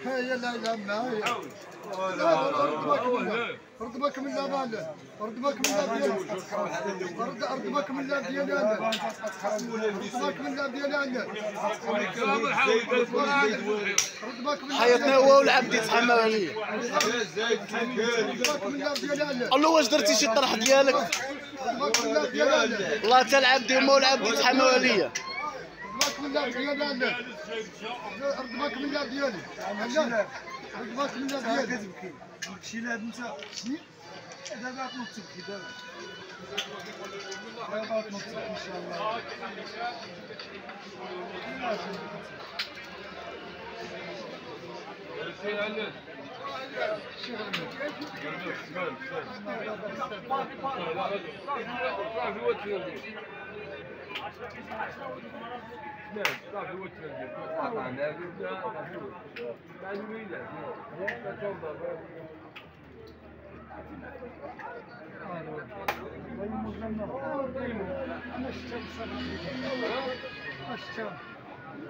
هي لا لا ما هي رد بك من لابان رد بك من لابان رد بك من لابان رد بك من لابان حياتنا هو والعبد يتحمى عليه. قول له واش درتي شي طرح ديالك؟ والله حتى العبد هما والعبد يتحمى عليا. رد بك من لابان رد بك من لابان رد بك من لابان شي لعب انت دابا غتنوض تبكي دابا غتنوض ان شاء الله.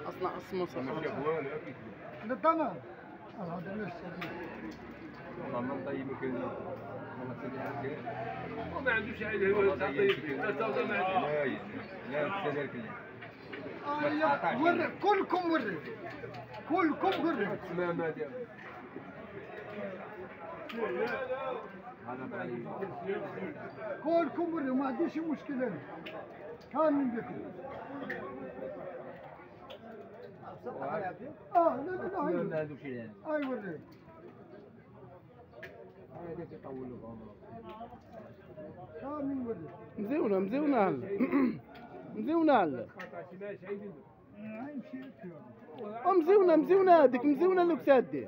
اصلا اسمه صنع للضمان هذا ليش والله طيب كذا والله سيدي وما عندوش عيله هو طيب لا توضى ما عندوش لا تسالك وري كلكم وري كلكم وري تمام هذا كلكم وري ما عنديش مشكله انا كامل بكم لا لا هذا شيء يعني اي وري هذا يطول له عمره كامل وري مزيونه مزيونه هلا مزيونه هلا مزيونه مزيونه هذيك مزيونه اللي كتادي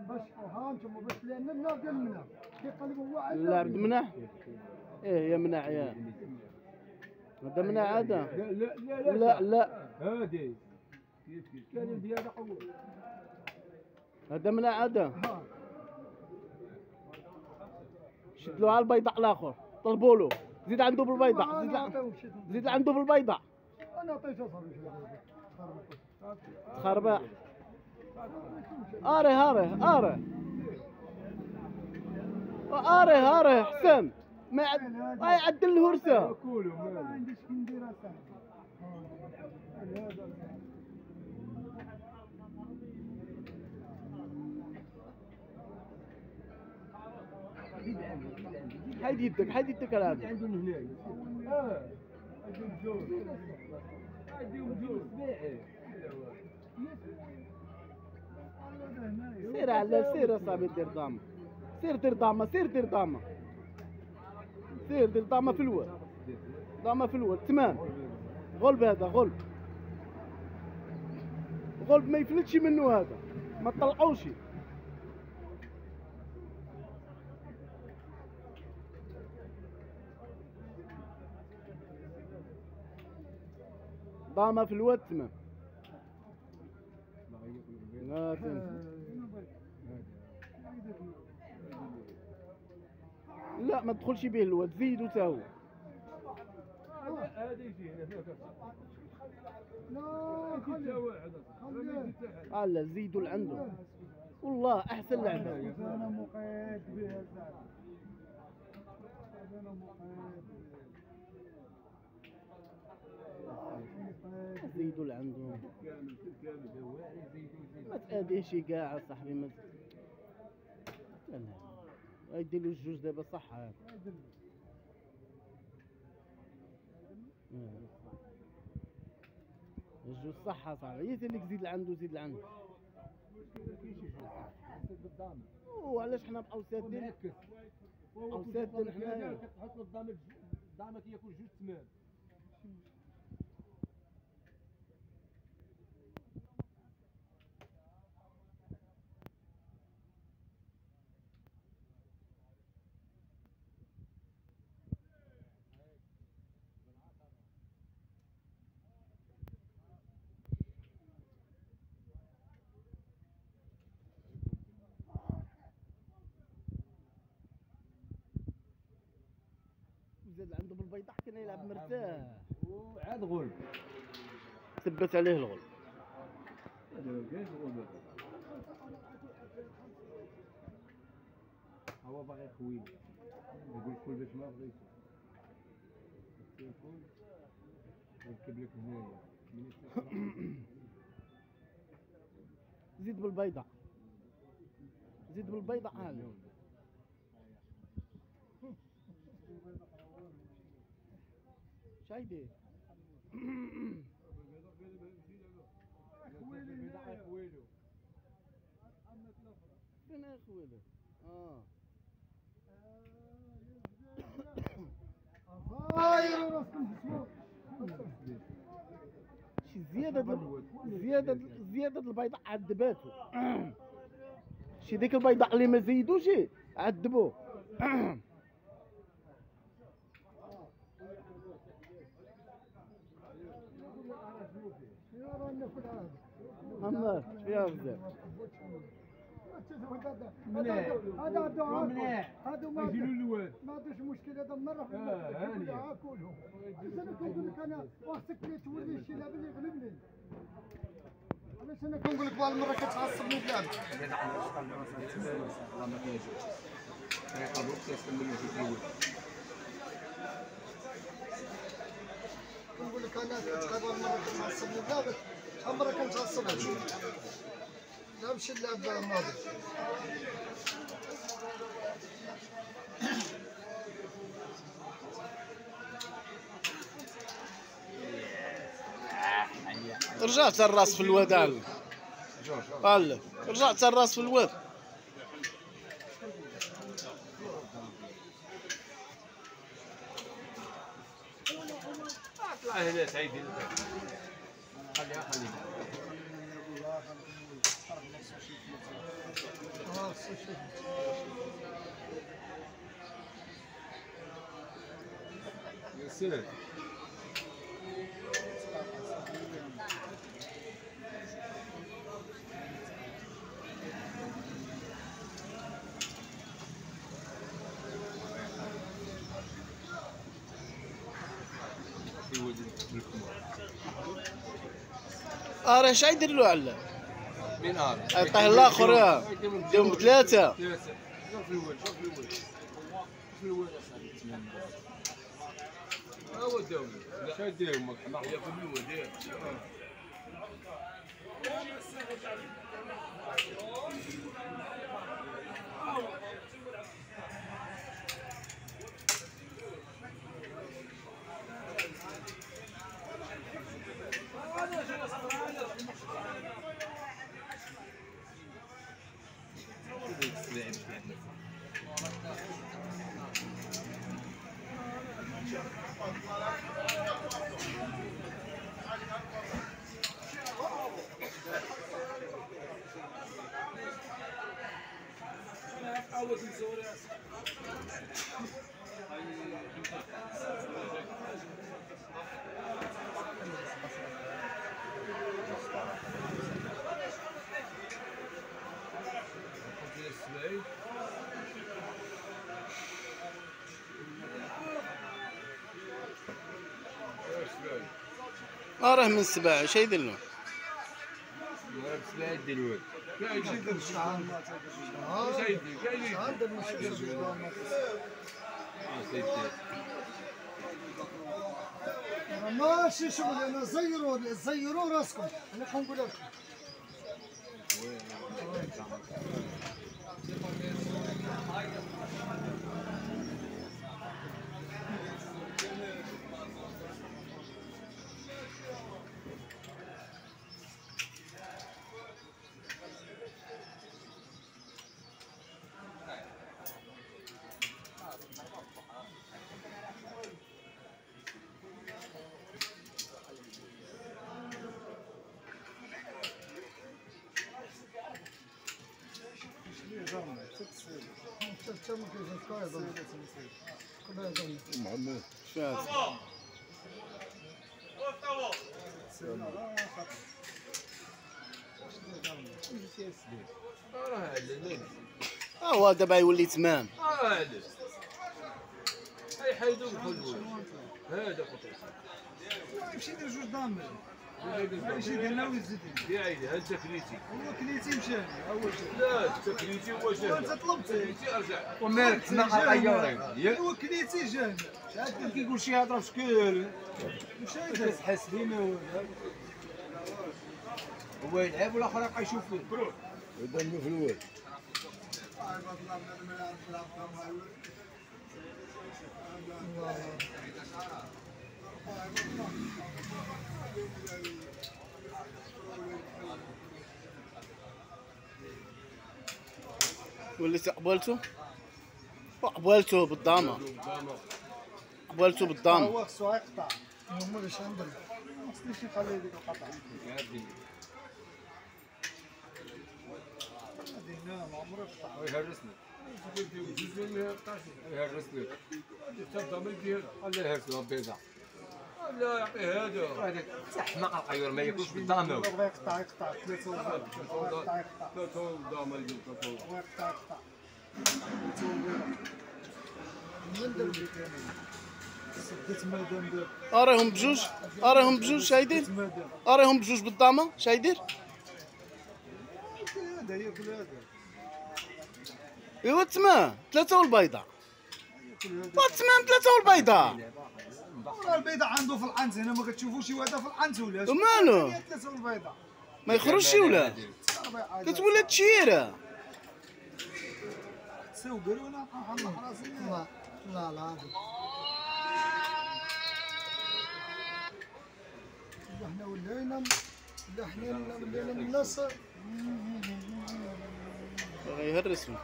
باش ها انتم باش لان النار ديال المنع كيقلبوا واحد لا عبد مناح ايه يا مناح يا هذا مناح هذا لا لا هادي كيف كان ديالها قوه هذا مناح هذا شد له على البيضاء الاخر طلبوا له زيد عنده بالبيضاء زيد عنده بالبيضاء انا عطيته صافي خرباء اري حسن ما يعدل الهرسه ما عنديش كي ندير اصاحبي حيد يدك هذا عندهم هنايا عندهم جوج سباعي سير على سير اصاحبي دير ضامه دير ضامه في الواد تمام غلب هذا غلب ما يفلتش منه هذا ما تطلعوش ضامه في الواد تمام لا تنسى لا ما تدخلش به الواد زيدو تا هو هذا يجي هنا لا خليه لا زيدو لعنده والله احسن لعبه انا مقيد بها انا مقيد زيدو لعنده ما تأذيش كاع صاحبي ما لا يدير له الجوج دابا صح هذا الجوج صح صاحبي يدير لك زيد لعنده وعلاش حنا بقاو سادين حنايا تحط الضامه كياكل جوج تمام زاد عنده بالبيضاء كان يلعب مرتاح وعاد غول ثبت عليه الغول هو باغي يخويني يقول كل باش ما بغيت التليفون يركب لك هنايا زيد بالبيضة، زيد بالبيضة عالي. شايدي فين يا خويلو؟ شي زيادة البيضاء عذباتو. شي ديك البيضاء اللي ما زيدوش عذبوه. عمار فيها بزاف. هادو ما عندوش مشكل. هذا مره في المره كلهم. انا كنقول لك انا وقتك اللي تولي شي لعبه اللي يغلبني. علاش انا كنقول لك بعض المره كتعصبني بلعب. كنقول لك انا بعض المره كتعصبني بلعب. شحال مره كنتعصب عليك. لا ماشي اللعب الماضي. رجعت الراس في الواد قال رجعت الراس في الواد. طلع هنا سعيد خليها يا سلام. راه اش يدير له على مين عطيه الاخر ديهم بثلاثه. شوف الولد شوف الولد شوف الولد اصاحبي. هو داوي لا شا داير ما ياكل الولد. راه من السباع اش يدير له؟ السباع يدير الولد. ماشي شغل. انا زيروا راسكم. انا كنقول لكم محمد شاد هو دابا يولي تمام. هاي حيدو الحلول هذا يمشي يدير جوج دامر. ماشي قلنا ويزيد يا عيني هاد تكليتي هو كليتي مشاني اول شيء لا تكليتي هو جهل وانت طلبت تكليتي ارجع ومالك حنا غيرين هو كليتي جهل شحال كيقول شي هضره شكل مشى كتحس بينا هو يلعب والاخر يبقى يشوف فيه ودمه في الواد. وليت قبلته بالضامه قبلته بالضامه. هو خصو يقطع هما باش ندير ما خصنيش نخلي ديك القطع هادي ما عمرو قطع ويهرسني يهرسني تبدا من ديالها الله يهرسنا بيضاء. لا يعطيه هذا هذاك حماق القيور ما ياكلش بالضامه. بغا يقطع ثلاثة يقطع ثلاثة دام يجيب ثلاثة ويقطع ندير بك انا سدت مادام دابا اراهم بجوج شايدين اراهم بجوج بالضامه شايدير. هذا ياكل هذا ايوا تما ثلاثه والبيضه وتمام ثلاثه والبيضه. راه البيضة عنده في العنز هنا ما كتشوفوش هذا في العنز ولا ومالو ثلاثة البيضة ما يخرجش ولا كتولد تشيره. تسوق رونا الله راسي لا لا احنا ولينا من الناس يهرسوا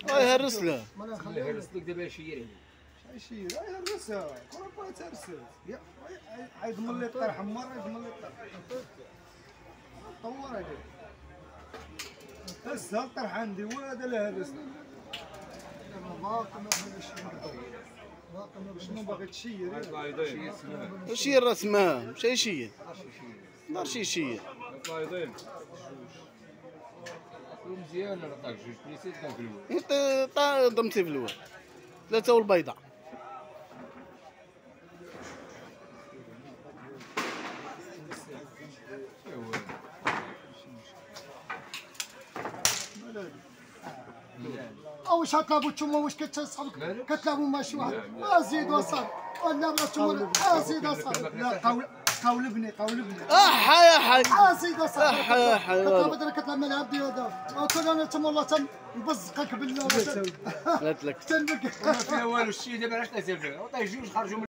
يهرس له يهرس لك دابا يشير شي يهرسها راه بغا تهرسها يضمن لي الطرح مرة يضمن لي الطرح طور عليه هزها الطرح عندي وهذا اللي هرسنا باقي ما بغيناش نقدر باقي ما شنو باغي تشير القايدين شير راس ما مشى يشير دار شي يشير. القايدين مزيان راه طاق جوج بليسات كان في الواد. انت ضمتي في الواد ثلاثه والبيضه. واش كتلعبوا نتوما واش كتصاحبك كتلعبوا مع شي واحد زيد وصل ولا بغيتو زيد وصل لا قولبني احا يا حي زيد وصل احا يا حي كتلعب ملعب ديال هذا كون انا تما والله تنبزقك بالله قالت لك تنبك ما فيها والو الشيء دابا علاش تسير فيه عطيه جوج خرجوا